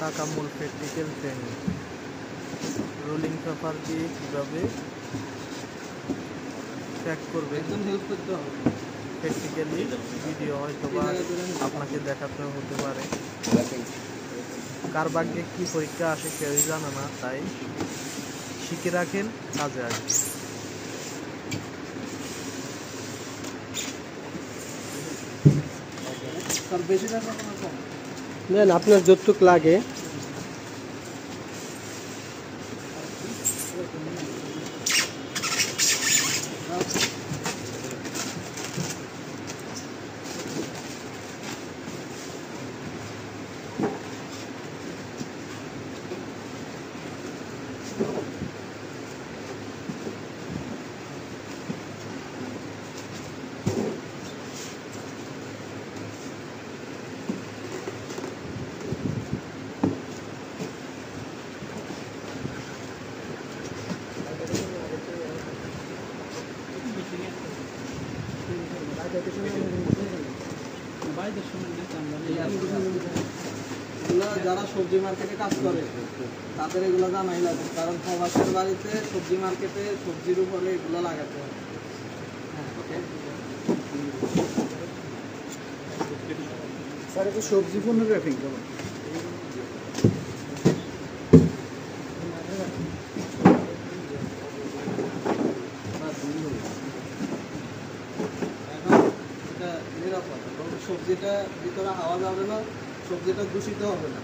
তাকামুল practical training rolling paper দিয়ে কীভাবে pack করবে প্র্যাকটিক্যালি ভিডিও হয়তো বা আপনাকে দেখাতে হতে পারে। কার ভাগ্যে কী পরীক্ষা আসে কেউই জানে না, তাই শিখে রাখেন, কাজে আসবে। নেন আপনার যতটুক লাগে। যারা সবজি মার্কেটে কাজ করে তাদের এগুলো জানাই লাগে, কারণ প্রবাসের বাড়িতে সবজি মার্কেটে সবজির উপরে এগুলো লাগাতে হবে। স্যার এটা সবজি পণ্য র্যাপিং করুন। নিরাপদ, সবজিটা ভিতরে হাওয়া যাবে না, সবজিটা দূষিত হবে না।